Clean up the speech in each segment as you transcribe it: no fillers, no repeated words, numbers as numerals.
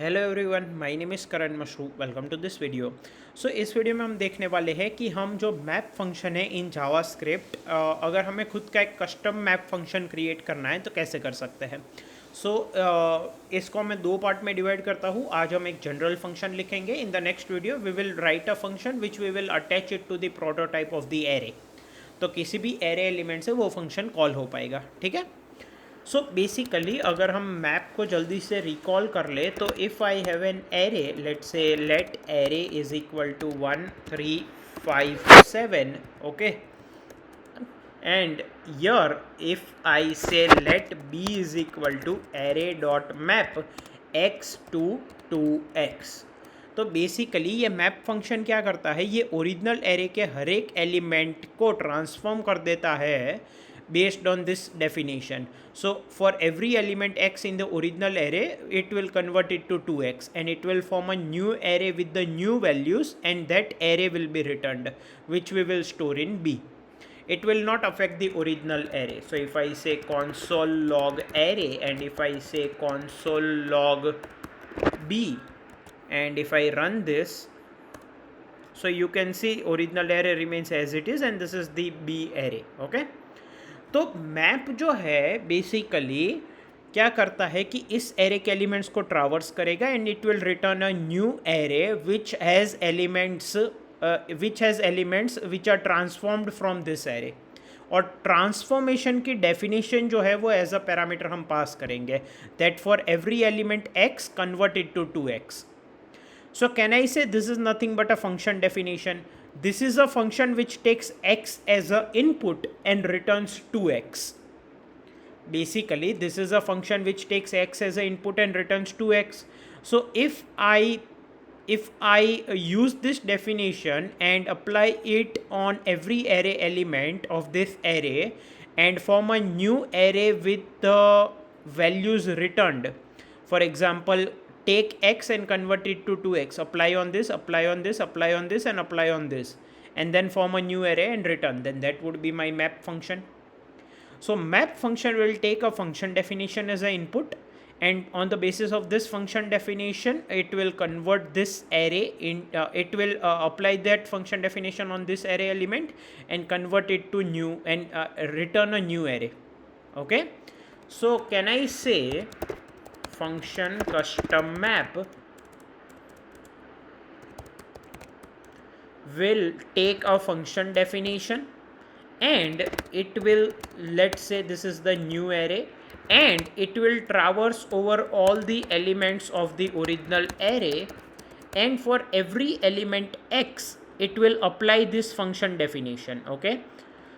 Hello everyone, my name is Karan Mashru. Welcome to this video. So इस video में हम देखने वाले हैं कि हम जो मैप फंक्शन है इन जावास्क्रिप्ट, अगर हमें खुद का एक कस्टम मैप फंक्शन क्रिएट करना है तो कैसे कर सकते हैं। सो इसको मैं दो पार्ट में डिवाइड करता हूँ। आज हम एक जनरल फंक्शन लिखेंगे। In the next video we will write a function which we will attach it to the prototype of the array. तो किसी भी एरे एलिमेंट से वो फंक्शन कॉल हो पाएगा। ठीक है। सो बेसिकली अगर हम मैप को जल्दी से रिकॉल कर ले तो if I have an array, let's say let array is equal to 1 3 5 7, okay, and here if I say let b is equal to array dot map x to 2x, तो basically ये map function क्या करता है, ये original array के हर एक element को transform कर देता है based on this definition. So for every element x in the original array, it will convert it to 2x and it will form a new array with the new values, and that array will be returned, which we will store in b. It will not affect the original array. So if I say console log array and if I say console log b and if I run this, so you can see original array remains as it is and this is the b array. Okay, तो map जो है basically क्या करता है कि इस array के elements को ट्रावर्स करेगा and it will return a new array which has elements which are transformed from this array. और ट्रांसफॉर्मेशन की डेफिनेशन जो है वो एज अ पैरामीटर हम पास करेंगे, that for every element X converted to 2x. So can I say this is nothing but a function definition? This is a function which takes x as a input and returns 2x. Basically, this is a function which takes x as a input and returns 2x. So if I use this definition and apply it on every array element of this array and form a new array with the values returned, for example, take x and convert it to 2x, apply on this, apply on this, apply on this, and apply on this, and then form a new array and return, then that would be my map function. So map function will take a function definition as an input, and on the basis of this function definition it will convert this array in it will apply that function definition on this array element and convert it to new and return a new array. Okay, so can I say function custom map will take a function definition and it will, let's say this is the new array, and it will traverse over all the elements of the original array, and for every element x it will apply this function definition. Okay,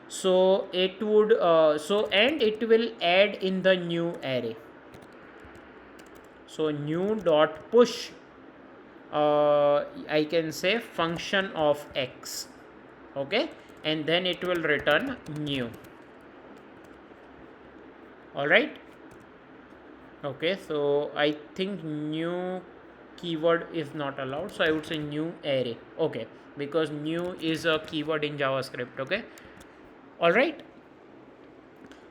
so it would and it will add in the new array. So new dot push, I can say function of x. Okay, and then it will return new. All right. Okay, so I think new keyword is not allowed, so I would say new array. Okay, because new is a keyword in JavaScript. Okay, all right.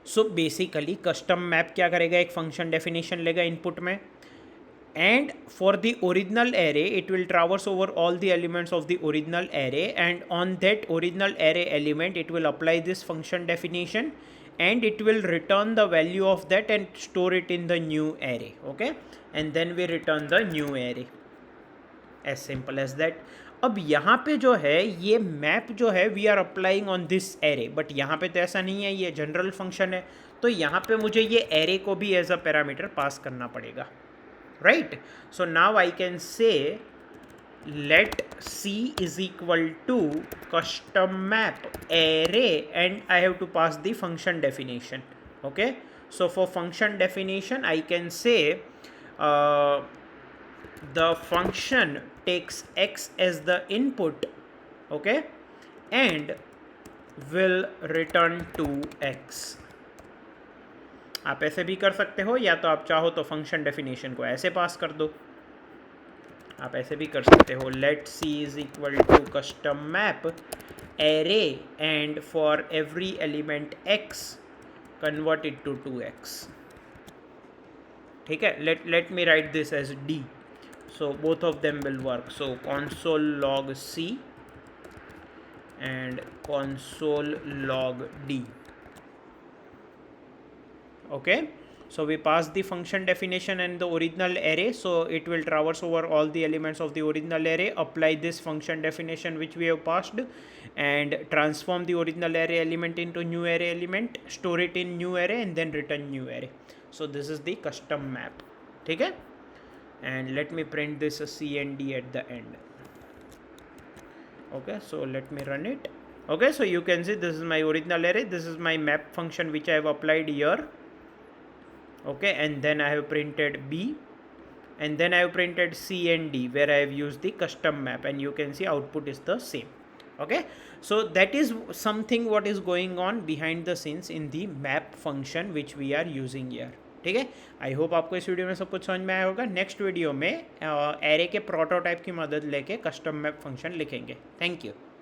So basically custom map क्या करेगा, एक function definition लेगा input में, and for the original array it will traverse over all the elements of the original array, and on that original array element it will apply this function definition and it will return the value of that and store it in the new array. Okay, and then we return the new array, as simple as that. अब यहाँ पे जो है ये map जो है we are applying on this array, but यहाँ पे तो ऐसा नहीं है, ये जनरल फंक्शन है, तो यहाँ पे मुझे ये एरे को भी एज अ पैरामीटर पास करना पड़ेगा. Right, so now I can say let c is equal to custom map array and I have to pass the function definition. Okay, so for function definition I can say the function takes x as the input, okay, and will return 2x. आप ऐसे भी कर सकते हो, या तो आप चाहो तो फंक्शन डेफिनेशन को ऐसे पास कर दो. आप ऐसे भी कर सकते हो, let C is equal to custom map array and for every element X convert it to 2x. ठीक है, let me write this as D. So both of them will work. So console log C and console log D. Okay, so we pass the function definition and the original array, so it will traverse over all the elements of the original array, apply this function definition which we have passed, and transform the original array element into new array element, store it in new array, and then return new array. So this is the custom map. Okay, and let me print this C and D at the end. Okay, so let me run it. Okay, so you can see this is my original array, this is my map function which I have applied here. Okay, and then I have printed B, and then I have printed C and D where I have used the custom map, and you can see output is the same. Okay, so that is something what is going on behind the scenes in the map function which we are using here. ठीक है, I hope आपको इस video में सब कुछ समझ में आया होगा. नेक्स्ट वीडियो में एरे के प्रोटोटाइप की मदद लेके कस्टम मैप फंक्शन लिखेंगे. Thank you.